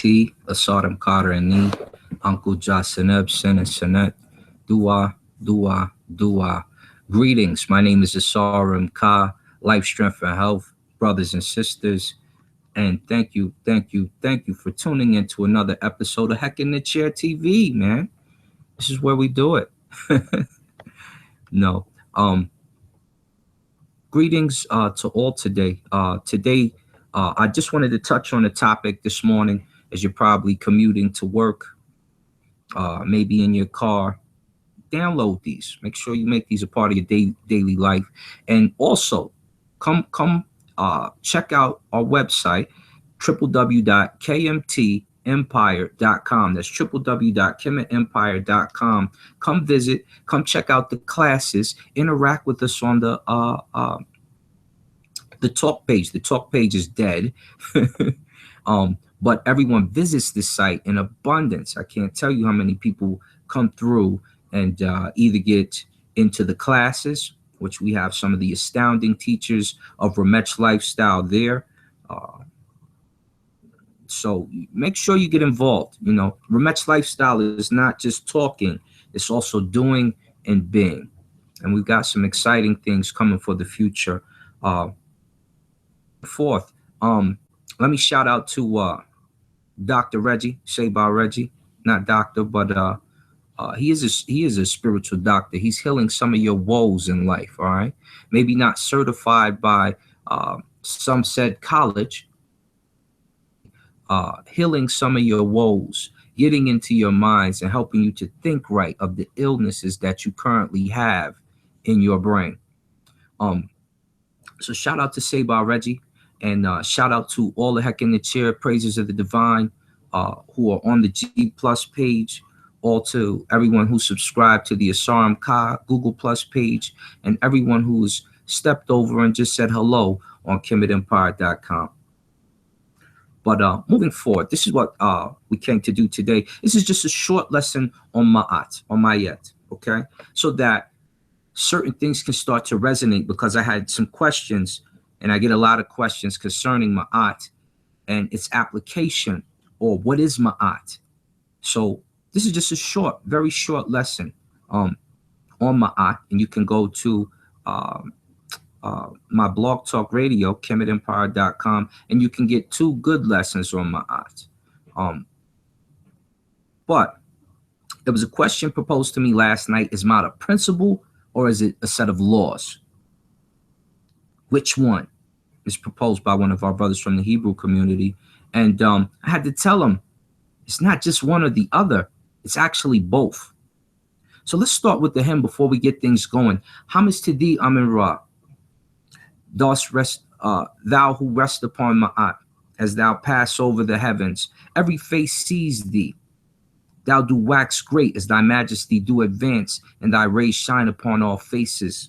Ausar-em-ka and Uncle Jaseneb Sen and Senet Dua. Greetings. My name is Ausar-em-ka, Life, Strength, and Health, brothers and sisters. And thank you for tuning in to another episode of Heck in the Chair TV, man. This is where we do it. No. Greetings to all today. I just wanted to touch on a topic this morning as you're probably commuting to work, maybe in your car. Download these. Make sure you make these a part of your daily life. And also, come check out our website, www.kmtempire.com. That's www.kmtempire.com. Come visit. Come check out the classes. Interact with us on the talk page. The talk page is dead. But everyone visits this site in abundance. I can't tell you how many people come through and either get into the classes, which we have some of the astounding teachers of Ramet's lifestyle there. So make sure you get involved. You know, Ramet's lifestyle is not just talking, it's also doing and being. And we've got some exciting things coming for the future. Fourth, let me shout out to Dr. Reggie, Sheba Reggie, not doctor, but he is a spiritual doctor. He's healing some of your woes in life. All right, maybe not certified by some said college. Healing some of your woes, getting into your minds and helping you to think right of the illnesses that you currently have in your brain. So shout out to Sheba Reggie. And shout out to all the Heck in the Chair Praisers of the Divine who are on the G Plus page, all to everyone who subscribed to the Ausar-em-ka Google Plus page, and everyone who's stepped over and just said hello on KemetEmpire.com. But moving forward, this is what we came to do today. This is just a short lesson on Ma'at, on Mayet, okay? So that certain things can start to resonate, because I had some questions. And I get a lot of questions concerning Ma'at and its application, or what is Ma'at. So this is just a short, very short lesson on Ma'at. And you can go to my blog talk radio, KemetEmpire.com, and you can get 2 good lessons on Ma'at. But there was a question proposed to me last night. Is Ma'at a principle or is it a set of laws? Which one? Is proposed by one of our brothers from the Hebrew community. And I had to tell him it's not just one or the other. It's actually both. So let's start with the hymn before we get things going. Homage to thee, Amin Ra. Thou who rest upon Ma'at, as thou pass over the heavens. Every face sees thee. Thou do wax great as thy majesty do advance, and thy rays shine upon all faces.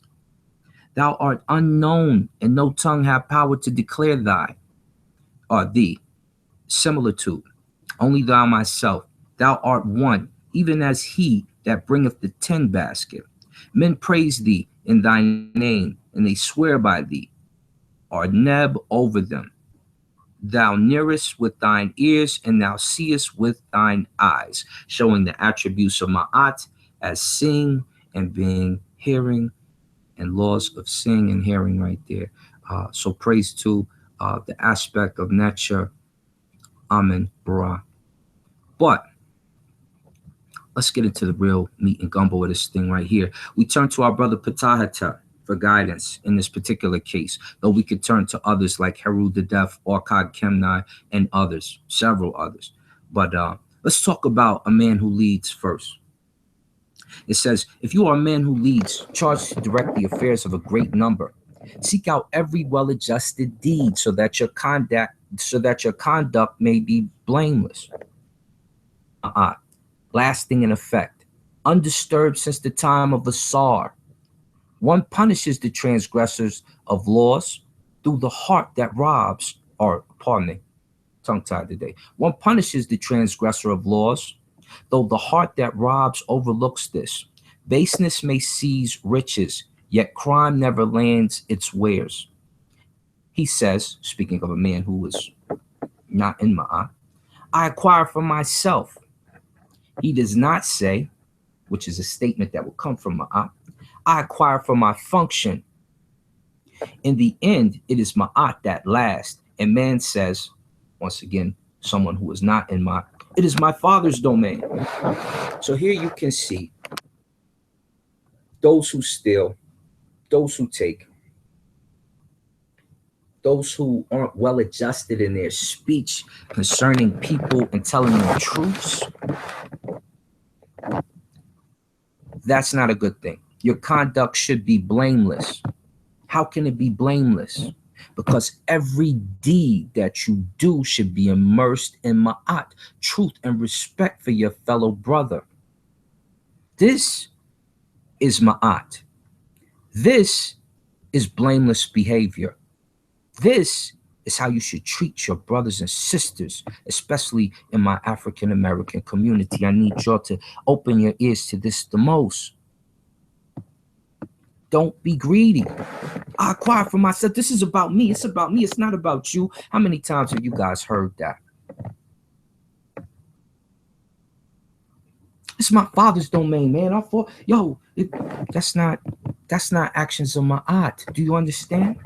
Thou art unknown, and no tongue have power to declare thee. Similitude, only thou myself. Thou art one, even as he that bringeth the 10 basket. Men praise thee in thy name, and they swear by thee. Are neb over them. Thou nearest with thine ears, and thou seest with thine eyes, showing the attributes of Ma'at as seeing and being, hearing, and laws of seeing and hearing right there. So praise to the aspect of nature, Amen, Bara. But let's get into the real meat and gumbo of this thing right here. We turn to our brother Patahata for guidance in this particular case, though we could turn to others like Heru the Deaf, Orkad Kemnai, and others, several others. But let's talk about a man who leads first. It says, if you are a man who leads, charged to direct the affairs of a great number, seek out every well-adjusted deed so that your conduct may be blameless, lasting in effect, undisturbed since the time of Ausar. One punishes the transgressors of laws through the heart that robs, or pardon me, tongue-tied today. One punishes the transgressor of laws, though the heart that robs overlooks this. Baseness may seize riches, yet crime never lands its wares. He says, speaking of a man who was not in Ma'at, I acquire for myself. He does not say, which is a statement that will come from Ma'at, I acquire for my function. In the end, it is Ma'at that lasts. And man says, once again, someone who is not in Ma'at, it is my Father's domain. So here you can see those who steal, those who take, those who aren't well adjusted in their speech concerning people and telling them truths. That's not a good thing. Your conduct should be blameless. How can it be blameless? Because every deed that you do should be immersed in ma'at, truth and respect for your fellow brother. This is ma'at. This is blameless behavior. This is how you should treat your brothers and sisters, especially in my African American community. I need y'all to open your ears to this the most. Don't be greedy. I acquire for myself. This is about me. It's about me. It's not about you. How many times have you guys heard that? It's my Father's domain, man. That's not actions of ma'at. Do you understand?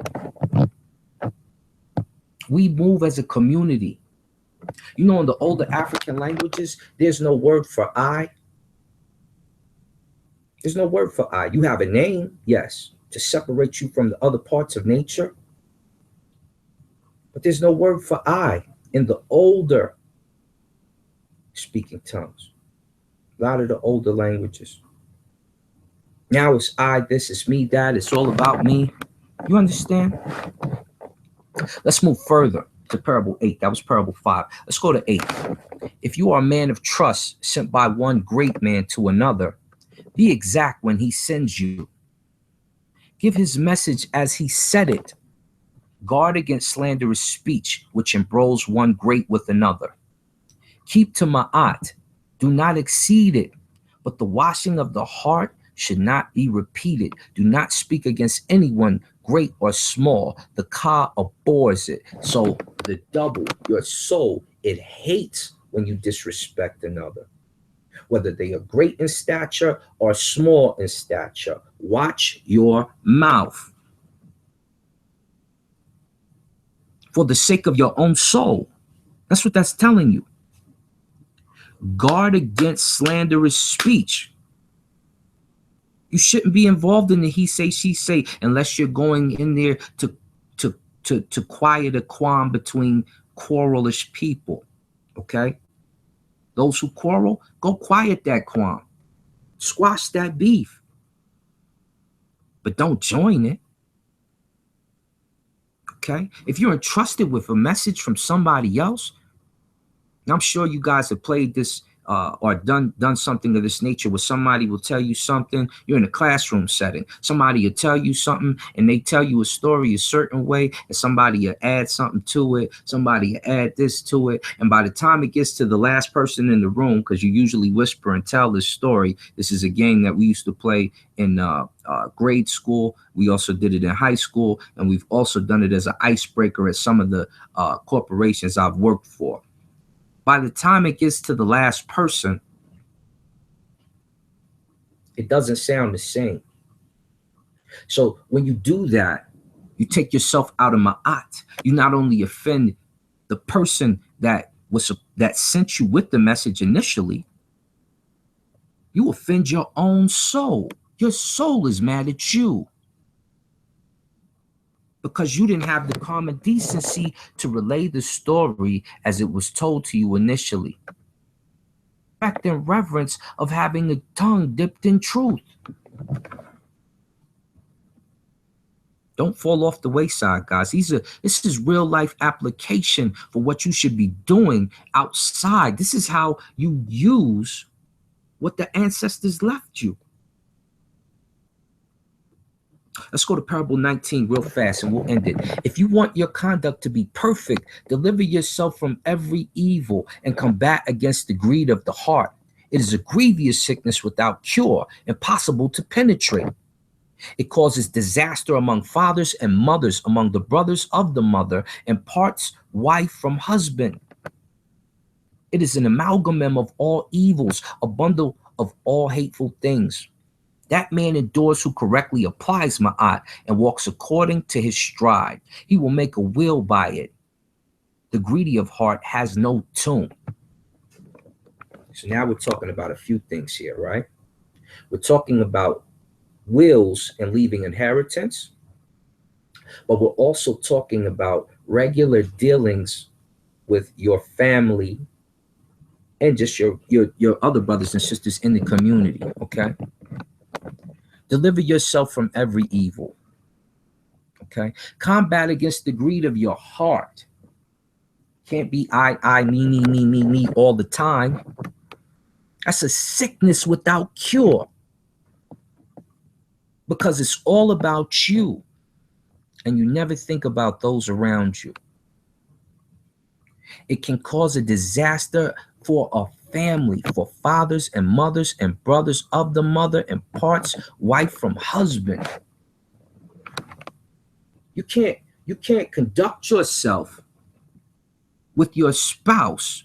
We move as a community. You know, in the older African languages, there's no word for I. There's no word for I. You have a name, yes, to separate you from the other parts of nature. But there's no word for I in the older speaking tongues. A lot of the older languages. Now it's I, this, it's me, that. It's all about me. You understand? Let's move further to parable 8. That was parable 5. Let's go to 8. If you are a man of trust sent by one great man to another, be exact when he sends you. Give his message as he said it. Guard against slanderous speech, which embroils one great with another. Keep to ma'at. Do not exceed it. But the washing of the heart should not be repeated. Do not speak against anyone, great or small. The ka abhors it. So the double, your soul, it hates when you disrespect another. Whether they are great in stature or small in stature. Watch your mouth. For the sake of your own soul. That's what that's telling you. Guard against slanderous speech. You shouldn't be involved in the he say, she say, unless you're going in there to quiet a qualm between quarrelish people. Okay? Those who quarrel, go quiet that qualm. Squash that beef. But don't join it. Okay? If you're entrusted with a message from somebody else, I'm sure you guys have played this or done something of this nature where somebody will tell you something. You're in a classroom setting. Somebody will tell you something and they tell you a story a certain way, and somebody will add something to it. Somebody will add this to it. And by the time it gets to the last person in the room, because you usually whisper and tell this story, this is a game that we used to play in grade school. We also did it in high school, and we've also done it as an icebreaker at some of the corporations I've worked for. By the time it gets to the last person, it doesn't sound the same. So when you do that, you take yourself out of ma'at. You not only offend the person that sent you with the message initially, you offend your own soul. Your soul is mad at you because you didn't have the common decency to relay the story as it was told to you initially. Respect and reverence of having a tongue dipped in truth. Don't fall off the wayside, guys. This is real life application for what you should be doing outside. This is how you use what the ancestors left you. Let's go to parable 19 real fast and we'll end it. If you want your conduct to be perfect, deliver yourself from every evil and combat against the greed of the heart. It is a grievous sickness without cure, impossible to penetrate. It causes disaster among fathers and mothers, among the brothers of the mother, and parts wife from husband. It is an amalgam of all evils, a bundle of all hateful things. That man endures who correctly applies ma'at and walks according to his stride. He will make a will by it. The greedy of heart has no tomb. So now we're talking about a few things here, right? We're talking about wills and leaving inheritance, but we're also talking about regular dealings with your family and just your other brothers and sisters in the community, okay? Deliver yourself from every evil, okay? Combat against the greed of your heart. Can't be I, me all the time. That's a sickness without cure because it's all about you and you never think about those around you. It can cause a disaster for a family, for fathers and mothers and brothers of the mother and parts wife from husband. You can't conduct yourself with your spouse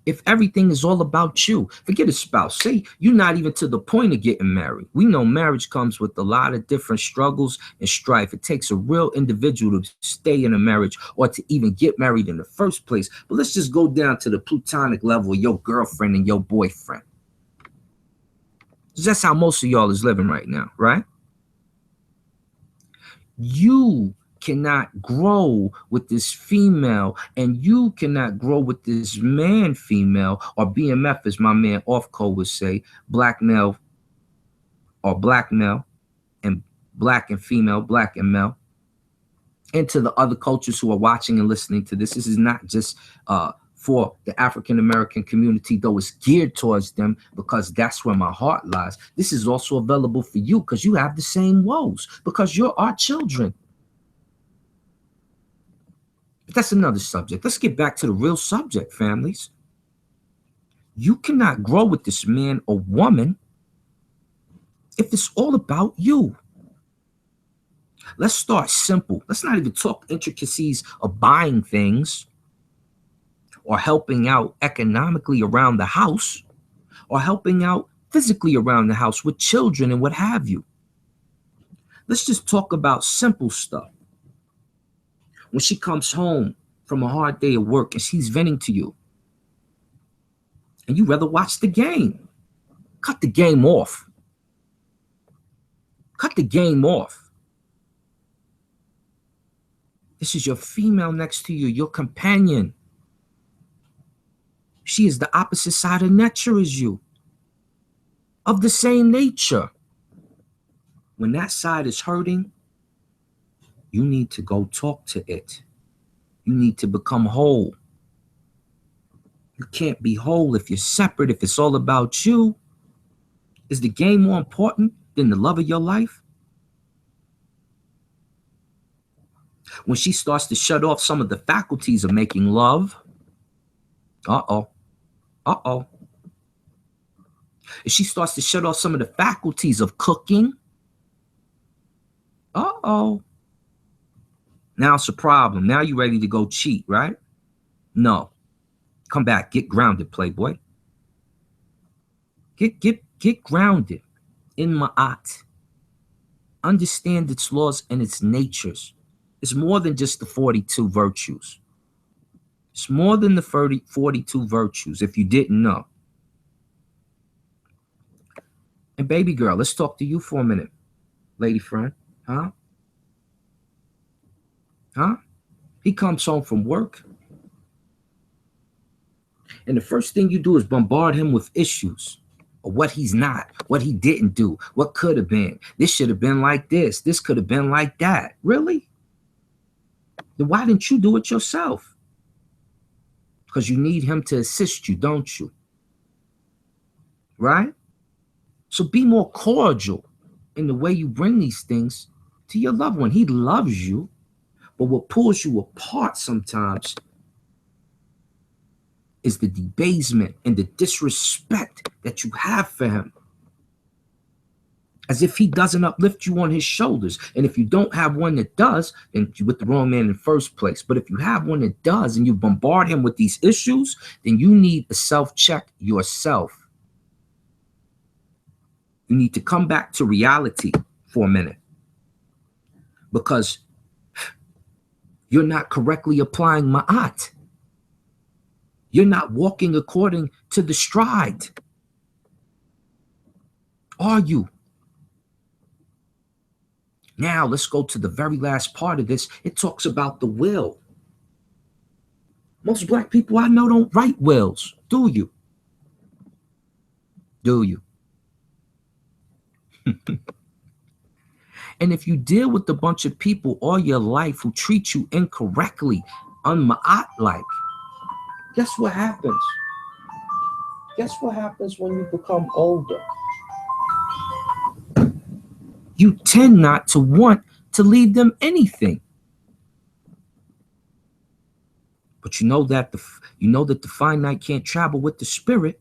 if everything is all about you. Forget a spouse. Say you're not even to the point of getting married. We know marriage comes with a lot of different struggles and strife. It takes a real individual to stay in a marriage or to even get married in the first place. But let's just go down to the platonic level of your girlfriend and your boyfriend. That's how most of y'all is living right now, right? You cannot grow with this female and you cannot grow with this man female, or BMF, as my man Offco would say, black male or black male, and black and female, black and male. And to the other cultures who are watching and listening to this, this is not just for the African American community, though it's geared towards them because that's where my heart lies. This is also available for you because you have the same woes, because you're our children. But that's another subject. Let's get back to the real subject, families. You cannot grow with this man or woman if it's all about you. Let's start simple. Let's not even talk intricacies of buying things or helping out economically around the house or helping out physically around the house with children and what have you. Let's just talk about simple stuff. When she comes home from a hard day of work and she's venting to you, and you rather watch the game, cut the game off. Cut the game off. This is your female next to you, your companion. She is the opposite side of nature as you, of the same nature. When that side is hurting, you need to go talk to it. You need to become whole. You can't be whole if you're separate, if it's all about you. Is the game more important than the love of your life? When she starts to shut off some of the faculties of making love, uh-oh. If she starts to shut off some of the faculties of cooking, uh-oh. Now it's a problem. Now you're ready to go cheat, right? No. Come back. Get grounded, playboy. Get grounded in Ma'at. Understand its laws and its natures. It's more than just the 42 virtues. It's more than the 42 virtues, if you didn't know. And baby girl, let's talk to you for a minute, lady friend. Huh? He comes home from work, and the first thing you do is bombard him with issues of what he's not, what he didn't do, what could have been. This should have been like this. This could have been like that. Really? Then why didn't you do it yourself? Because you need him to assist you, don't you? Right? So be more cordial in the way you bring these things to your loved one. He loves you, but what pulls you apart sometimes is the debasement and the disrespect that you have for him. as if he doesn't uplift you on his shoulders. And if you don't have one that does, then you're with the wrong man in the first place. But if you have one that does and you bombard him with these issues, then you need a self-check yourself. You need to come back to reality for a minute, because you're not correctly applying ma'at. You're not walking according to the stride. Are you? Now let's go to the very last part of this. It talks about the will. Most black people I know don't write wills. Do you? Do you? And if you deal with a bunch of people all your life who treat you incorrectly, un-ma'at-like, guess what happens? Guess what happens when you become older? You tend not to want to leave them anything. But you know that the finite can't travel with the spirit.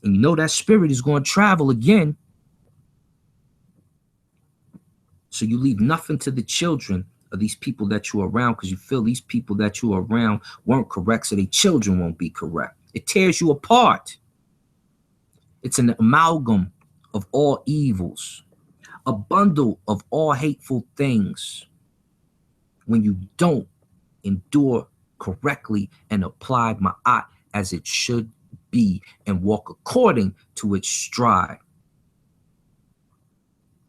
And you know that spirit is going to travel again. So you leave nothing to the children of these people that you're around, because you feel these people that you're around weren't correct, so their children won't be correct. It tears you apart. It's an amalgam of all evils, a bundle of all hateful things. When you don't endure correctly and apply ma'at as it should be and walk according to its stride.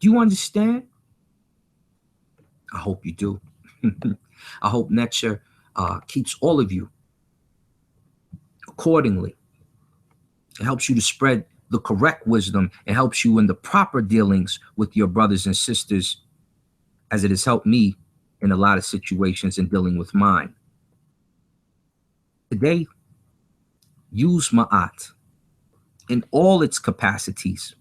Do you understand? I hope you do. I hope nTr keeps all of you accordingly. It helps you to spread the correct wisdom. It helps you in the proper dealings with your brothers and sisters, as it has helped me in a lot of situations in dealing with mine. Today, use ma'at in all its capacities.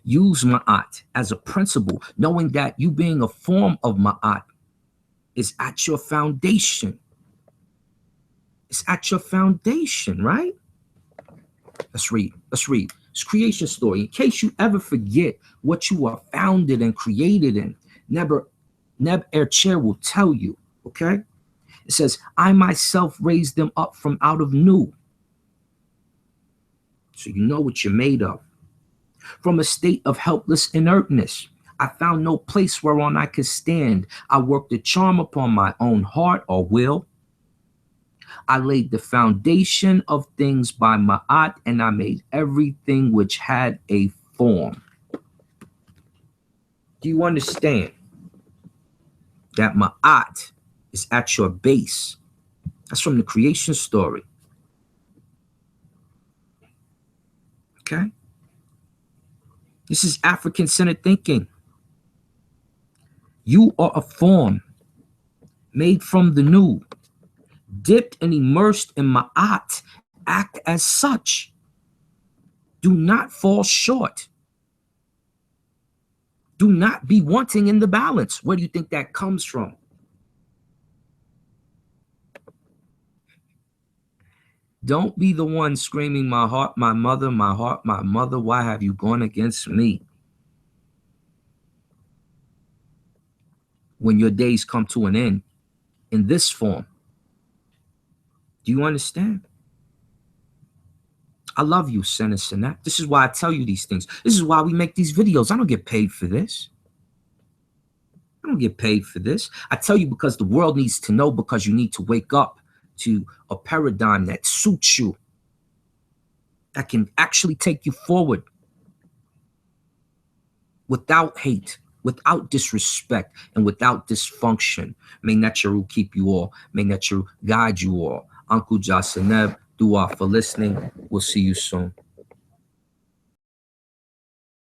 Use ma'at as a principle, knowing that you being a form of ma'at is at your foundation. It's at your foundation, right? Let's read. Let's read. It's creation story. In case you ever forget what you are founded and created in, nTr will tell you, okay? It says, I myself raised them up from out of new. So you know what you're made of. From a state of helpless inertness, I found no place whereon I could stand. I worked a charm upon my own heart or will. I laid the foundation of things by ma'at, and I made everything which had a form. Do you understand that ma'at is at your base? That's from the creation story. Okay? This is African-centered thinking. You are a form made from the new, dipped and immersed in ma'at. Act as such. Do not fall short. Do not be wanting in the balance. Where do you think that comes from? Don't be the one screaming, my heart, my mother, my heart, my mother, why have you gone against me? When your days come to an end in this form. Do you understand? I love you, Senat. This is why I tell you these things. This is why we make these videos. I don't get paid for this. I don't get paid for this. I tell you because the world needs to know, because you need to wake up to a paradigm that suits you, that can actually take you forward without hate, without disrespect, and without dysfunction. May nTr keep you all. May nTr guide you all. Uncle Jasaneb, dua for listening. We'll see you soon.